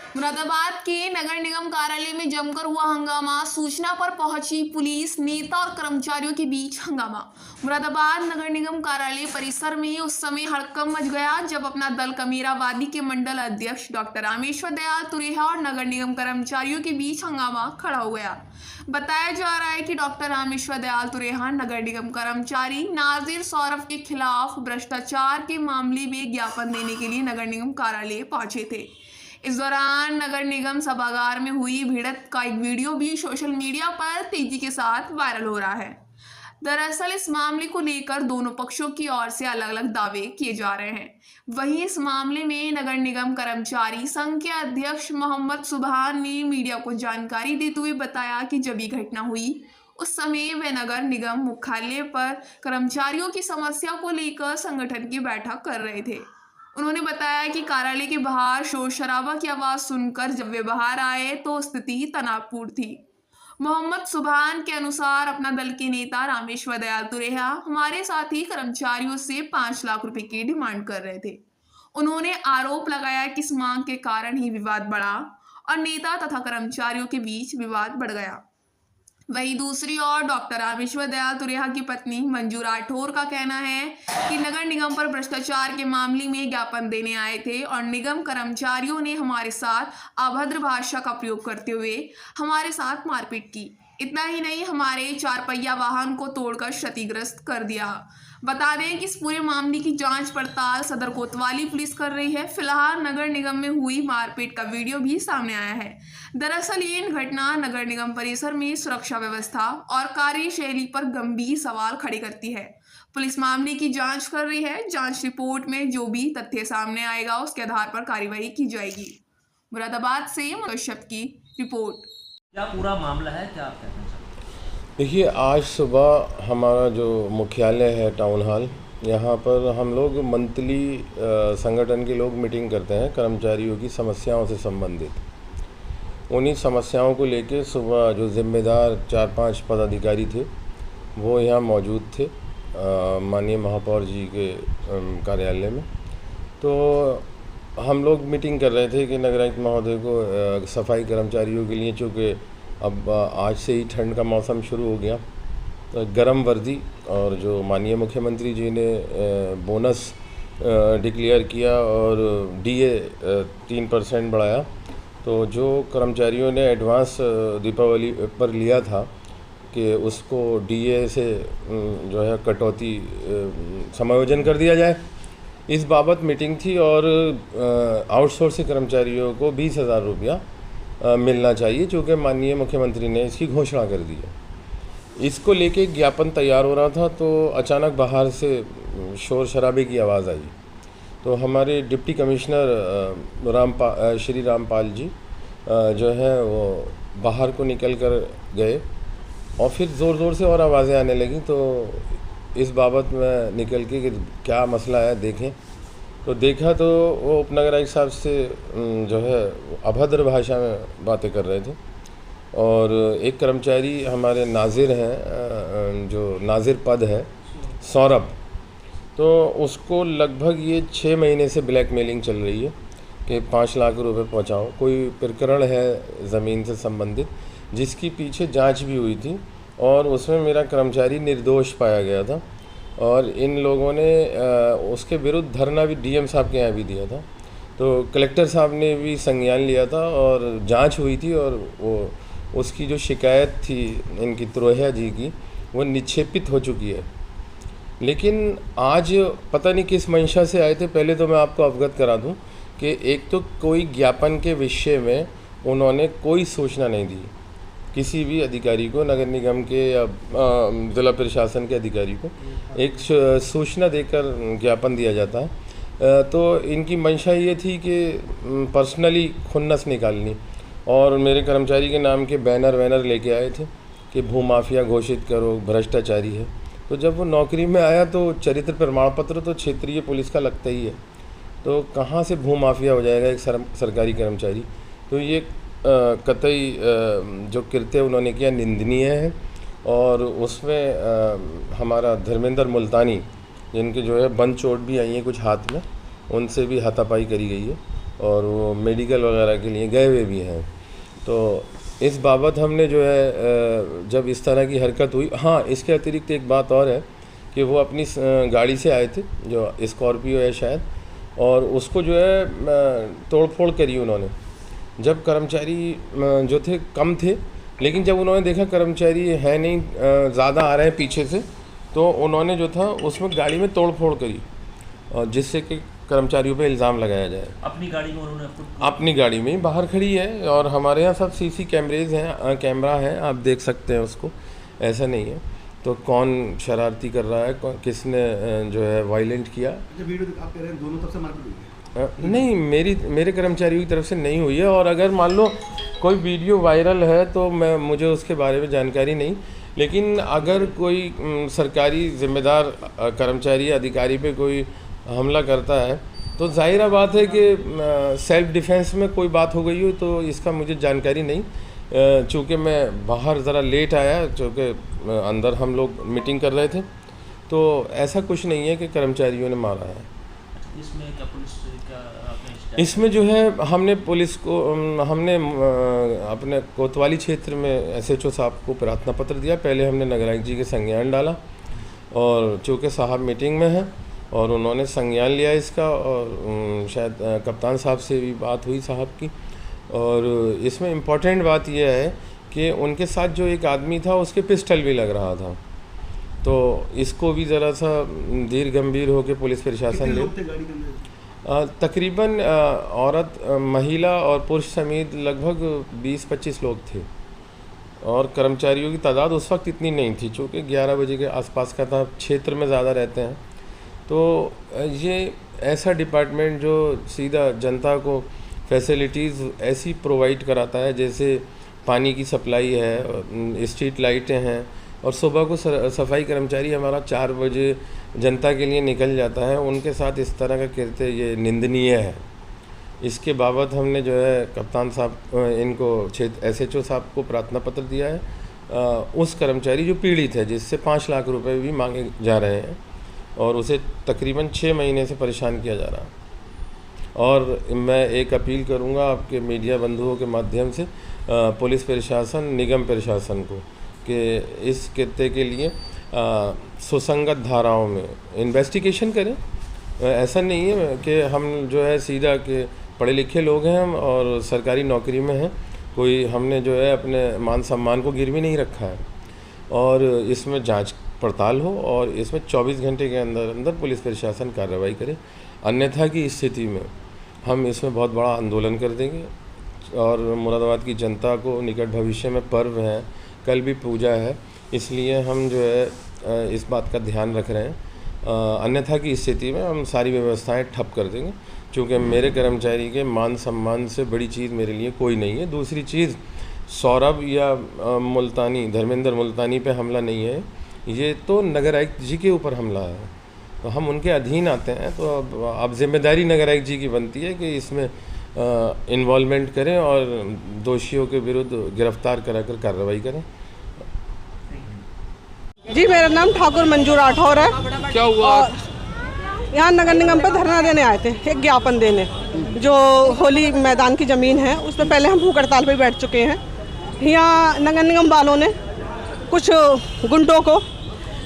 मुरादाबाद के नगर निगम कार्यालय में जमकर हुआ हंगामा। सूचना पर पहुंची पुलिस, नेता और कर्मचारियों के बीच हंगामा। मुरादाबाद नगर निगम कार्यालय परिसर में उस समय हड़कंप मच गया जब अपना दल कमेरावादी के मंडल अध्यक्ष डॉक्टर रामेश्वर दयाल तुरेहा और नगर निगम कर्मचारियों के बीच हंगामा खड़ा हो गया। बताया जा रहा है कि डॉक्टर रामेश्वर दयाल तुरेहा नगर निगम कर्मचारी नाजिर सौरभ के खिलाफ भ्रष्टाचार के मामले में ज्ञापन देने के लिए नगर निगम कार्यालय पहुंचे थे। इस दौरान नगर निगम सभागार में हुई भिड़ंत का एक वीडियो भी सोशल मीडिया पर तेजी के साथ वायरल हो रहा है। दरअसल इस मामले को लेकर दोनों पक्षों की ओर से अलग अलग दावे किए जा रहे हैं। वहीं इस मामले में नगर निगम कर्मचारी संघ के अध्यक्ष मोहम्मद सुभान ने मीडिया को जानकारी देते हुए बताया कि जब ये घटना हुई उस समय वे नगर निगम मुख्यालय पर कर्मचारियों की समस्या को लेकर संगठन की बैठक कर रहे थे। उन्होंने बताया कि कार्यालय के बाहर शोर शराबा की आवाज़ सुनकर जब वे बाहर आए तो स्थिति तनावपूर्ण थी। मोहम्मद सुभान के अनुसार अपना दल के नेता रामेश्वर दयाल तुरेहा हमारे साथी कर्मचारियों से 5 लाख रुपए की डिमांड कर रहे थे। उन्होंने आरोप लगाया कि इस मांग के कारण ही विवाद बढ़ा और नेता तथा कर्मचारियों के बीच विवाद बढ़ गया। वहीं दूसरी ओर डॉक्टर रामेश्वर दयाल तुरेहा की पत्नी मंजू राठौर का कहना है कि नगर निगम पर भ्रष्टाचार के मामले में ज्ञापन देने आए थे और निगम कर्मचारियों ने हमारे साथ अभद्र भाषा का प्रयोग करते हुए हमारे साथ मारपीट की। इतना ही नहीं, हमारे 4 पहिया वाहन को तोड़कर क्षतिग्रस्त कर दिया। बता दें कि इस पूरे मामले की जांच पड़ताल सदर कोतवाली पुलिस कर रही है। फिलहाल नगर निगम में हुई मारपीट का वीडियो भी सामने आया है। दरअसल ये घटना नगर निगम परिसर में सुरक्षा व्यवस्था और कार्यशैली पर गंभीर सवाल खड़े करती है। पुलिस मामले की जांच कर रही है। जांच रिपोर्ट में जो भी तथ्य सामने आएगा उसके आधार पर कार्रवाई की जाएगी। मुरादाबाद से कश्यप की रिपोर्ट। क्या पूरा मामला है, क्या आप कहना चाहते हैं? देखिए, आज सुबह हमारा जो मुख्यालय है टाउन हॉल, यहाँ पर हम लोग मंथली संगठन के लोग मीटिंग करते हैं कर्मचारियों की समस्याओं से संबंधित। उन्हीं समस्याओं को लेके सुबह जो जिम्मेदार 4-5 पदाधिकारी थे वो यहाँ मौजूद थे माननीय महापौर जी के कार्यालय में। तो हम लोग मीटिंग कर रहे थे कि नगरायुक्त महोदय को सफाई कर्मचारियों के लिए, चूँकि अब आज से ही ठंड का मौसम शुरू हो गया, तो गर्म वर्दी और जो माननीय मुख्यमंत्री जी ने बोनस डिक्लेयर किया और डीए 3% बढ़ाया, तो जो कर्मचारियों ने एडवांस दीपावली पर लिया था कि उसको डीए से जो है कटौती समायोजन कर दिया जाए, इस बाबत मीटिंग थी। और आउटसोर्सिंग कर्मचारियों को 20,000 रुपया मिलना चाहिए, चूँकि माननीय मुख्यमंत्री ने इसकी घोषणा कर दी है। इसको लेके ज्ञापन तैयार हो रहा था तो अचानक बाहर से शोर शराबे की आवाज़ आई। तो हमारे डिप्टी कमिश्नर श्री रामपाल जी जो है वो बाहर को निकल कर गए और फिर ज़ोर से और आवाज़ें आने लगी। तो इस बाबत में निकल के कि क्या मसला है देखें, तो देखा तो वो उपनगरायुक्त साहब से जो है अभद्र भाषा में बातें कर रहे थे। और एक कर्मचारी हमारे नाजिर हैं, जो नाजिर पद है सौरभ, तो उसको लगभग ये 6 महीने से ब्लैकमेलिंग चल रही है कि 5 लाख रुपए पहुंचाओ। कोई प्रकरण है ज़मीन से संबंधित जिसकी पीछे जांच भी हुई थी और उसमें मेरा कर्मचारी निर्दोष पाया गया था और इन लोगों ने उसके विरुद्ध धरना भी डीएम साहब के यहाँ भी दिया था। तो कलेक्टर साहब ने भी संज्ञान लिया था और जांच हुई थी और वो उसकी जो शिकायत थी इनकी तुरेहा जी की वो निक्षेपित हो चुकी है। लेकिन आज पता नहीं किस मंशा से आए थे। पहले तो मैं आपको अवगत करा दूं कि एक तो कोई ज्ञापन के विषय में उन्होंने कोई सूचना नहीं दी किसी भी अधिकारी को, नगर निगम के या जिला प्रशासन के अधिकारी को एक सूचना देकर ज्ञापन दिया जाता है। तो इनकी मंशा ये थी कि पर्सनली खुन्नस निकालनी और मेरे कर्मचारी के नाम के बैनर लेके आए थे कि भूमाफिया घोषित करो, भ्रष्टाचारी है। तो जब वो नौकरी में आया तो चरित्र प्रमाण पत्र तो क्षेत्रीय पुलिस का लगता ही है, तो कहाँ से भूमाफिया हो जाएगा एक सरकारी कर्मचारी। तो ये कतई जो कृत्य उन्होंने किया निंदनीय है। और उसमें हमारा धर्मेंद्र मुल्तानी जिनके जो है बंद चोट भी आई है कुछ हाथ में, उनसे भी हाथापाई करी गई है। और वो मेडिकल वगैरह के लिए गए हुए भी हैं। तो इस बाबत हमने जो है जब इस तरह की हरकत हुई, हाँ इसके अतिरिक्त एक बात और है कि वो अपनी गाड़ी से आए थे, जो स्कॉर्पियो है शायद, और उसको जो है तोड़ फोड़ करी उन्होंने। जब कर्मचारी जो थे कम थे, लेकिन जब उन्होंने देखा कर्मचारी है नहीं, ज़्यादा आ रहे हैं पीछे से, तो उन्होंने जो था उसमें गाड़ी में तोड़ फोड़ करी, और जिससे कि कर्मचारियों पे इल्ज़ाम लगाया जाए। अपनी गाड़ी में उन्होंने अपनी गाड़ी में ही बाहर खड़ी है, और हमारे यहाँ सब सीसी कैमरेज हैं, कैमरा है, आप देख सकते हैं उसको, ऐसा नहीं है। तो कौन शरारती कर रहा है, किसने जो है वायलेंट किया, वीडियो आप कह रहे हैं दोनों तरफ से मारपीट हुई है? नहीं, मेरे कर्मचारियों की तरफ से नहीं हुई है। और अगर मान लो कोई वीडियो वायरल है तो मुझे उसके बारे में जानकारी नहीं, लेकिन अगर कोई सरकारी जिम्मेदार कर्मचारी अधिकारी पे कोई हमला करता है तो ज़ाहिर बात है कि सेल्फ डिफेंस में कोई बात हो गई हो, तो इसका मुझे जानकारी नहीं। चूँकि मैं बाहर ज़रा लेट आया, चूँकि अंदर हम लोग मीटिंग कर रहे थे, तो ऐसा कुछ नहीं है कि कर्मचारियों ने मारा है। इसमें क्या पुलिस का आपने इसमें जो है हमने पुलिस को हमने अपने कोतवाली क्षेत्र में SHO साहब को प्रार्थना पत्र दिया। पहले हमने नगर आयुक्त जी के संज्ञान डाला, और चूँकि साहब मीटिंग में हैं और उन्होंने संज्ञान लिया इसका, और शायद कप्तान साहब से भी बात हुई साहब की। और इसमें इम्पॉर्टेंट बात यह है कि उनके साथ जो एक आदमी था उसके पिस्टल भी लग रहा था, तो इसको भी ज़रा सा धीर गंभीर होकर पुलिस प्रशासन ले। तकरीबन औरत, महिला और पुरुष समेत लगभग 20-25 लोग थे, और कर्मचारियों की तादाद उस वक्त इतनी नहीं थी, चूँकि 11 बजे के आसपास का था, क्षेत्र में ज़्यादा रहते हैं। तो ये ऐसा डिपार्टमेंट जो सीधा जनता को फैसिलिटीज़ ऐसी प्रोवाइड कराता है, जैसे पानी की सप्लाई है, स्ट्रीट लाइटें हैं, और सुबह को सफाई कर्मचारी हमारा 4 बजे जनता के लिए निकल जाता है, उनके साथ इस तरह का कृत्य ये निंदनीय है। इसके बाबत हमने जो है कप्तान साहब इनको SHO साहब को प्रार्थना पत्र दिया है। उस कर्मचारी जो पीड़ित है, जिससे 5 लाख रुपए भी मांगे जा रहे हैं, और उसे तकरीबन 6 महीने से परेशान किया जा रहा है। और मैं एक अपील करूंगा आपके मीडिया बंधुओं के माध्यम से पुलिस प्रशासन, निगम प्रशासन को, कि इस कृत्य के लिए सुसंगत धाराओं में इन्वेस्टिगेशन करें। ऐसा नहीं है कि हम जो है सीधा कि पढ़े लिखे लोग हैं हम और सरकारी नौकरी में हैं, कोई हमने जो है अपने मान सम्मान को गिरवी नहीं रखा है। और इसमें जांच पड़ताल हो, और इसमें 24 घंटे के अंदर अंदर पुलिस प्रशासन कार्रवाई करे, अन्यथा की स्थिति में हम इसमें बहुत बड़ा आंदोलन कर देंगे। और मुरादाबाद की जनता को निकट भविष्य में पर्व है, कल भी पूजा है, इसलिए हम जो है इस बात का ध्यान रख रहे हैं। अन्यथा की स्थिति में हम सारी व्यवस्थाएं ठप कर देंगे, क्योंकि मेरे कर्मचारी के मान सम्मान से बड़ी चीज़ मेरे लिए कोई नहीं है। दूसरी चीज़, सौरभ या धर्मेंद्र मुल्तानी पे हमला नहीं है, ये तो नगर आयुक्त जी के ऊपर हमला है, तो हम उनके अधीन आते हैं। तो अब जिम्मेदारी नगर आयुक्त जी की बनती है कि इसमें इन्वॉल्वमेंट करें और दोषियों के विरुद्ध गिरफ्तार कराकर कार्रवाई करें। जी, मेरा नाम ठाकुर मंजू राठौर है। क्या हुआ? यहाँ नगर निगम पे धरना देने आए थे, एक ज्ञापन देने। जो होली मैदान की ज़मीन है उस पर पहले हम भूख हड़ताल पे बैठ चुके हैं। यहाँ नगर निगम वालों ने कुछ गुंडों को,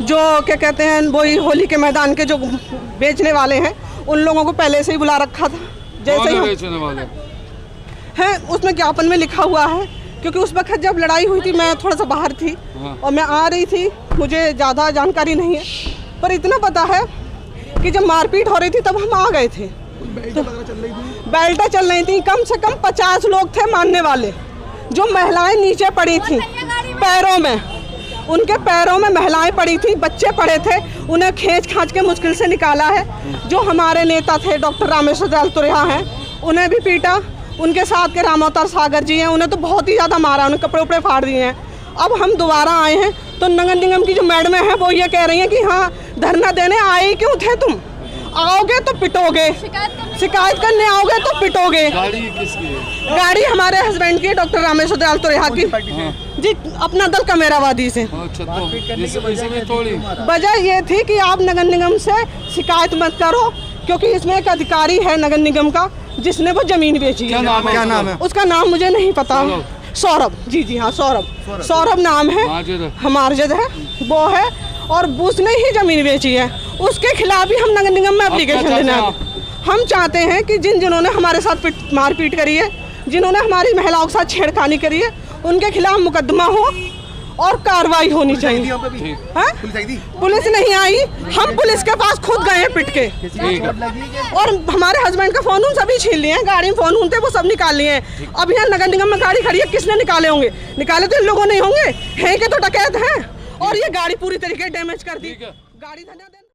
जो क्या कहते हैं, वही होली के मैदान के जो बेचने वाले हैं, उन लोगों को पहले से ही बुला रखा था। जैसे ही बेचने वाले हैं उसमें ज्ञापन में लिखा हुआ है, क्योंकि उस वक्त जब लड़ाई हुई थी मैं थोड़ा सा बाहर थी और मैं आ रही थी, मुझे ज़्यादा जानकारी नहीं है, पर इतना पता है कि जब मारपीट हो रही थी तब हम आ गए थे। तो बेल्टें चल रही थी, कम से कम 50 लोग थे मानने वाले। जो महिलाएं नीचे पड़ी थी पैरों में, उनके पैरों में महिलाएं पड़ी थी, बच्चे पड़े थे, उन्हें खींच खांच के मुश्किल से निकाला है। जो हमारे नेता थे डॉक्टर रामेश्वर दयाल तुरेहा हैं, उन्हें भी पीटा। उनके साथ के रामोतर सागर जी हैं, उन्हें तो बहुत ही ज़्यादा मारा, उन्हें कपड़े उपड़े फाड़ दिए हैं। अब हम दोबारा आए हैं तो नगर निगम की जो मैडम है वो ये कह रही हैं कि हाँ, धरना देने आए क्यों थे तुम? आओगे तो पिटोगे, शिकायत करने आओगे तो पिटोगे। गाड़ी किसकी है? गाड़ी हमारे हस्बैंड की, डॉक्टर रामेश्वर दयाल तुरेहा की जी, अपना दल कमेरावादी से। अच्छा, तो इसी में थोड़ी वजह ये थी कि आप नगर निगम से शिकायत मत करो, क्योंकि इसमें एक अधिकारी है नगर निगम का जिसने वो जमीन बेची क्या है। नाम है? क्या नाम है? उसका नाम मुझे नहीं पता। सौरभ, जी हाँ सौरभ नाम है, मार्जिद है वो है, और उसने ही जमीन बेची है। उसके खिलाफ ही हम नगर निगम में एप्लीकेशन देना है। हम चाहते हैं कि जिन्होंने हमारे साथ मारपीट करी है, जिन्होंने हमारी महिलाओं के साथ छेड़खानी करी है, उनके खिलाफ मुकदमा हो और कार्रवाई होनी चाहिए। हाँ? पुलिस नहीं आई, हम पुलिस के पास खुद गए पिट के, और हमारे हस्बैंड का फोन सभी छीन लिए हैं, गाड़ी में फोन थे वो सब निकाल लिए हैं। अब यहाँ नगर निगम में गाड़ी खड़ी है, किसने निकाले होंगे? निकाले तो इन लोगों नहीं होंगे, हैं के तो डकैत हैं, और ये गाड़ी पूरी तरीके डैमेज कर दी। गाड़ी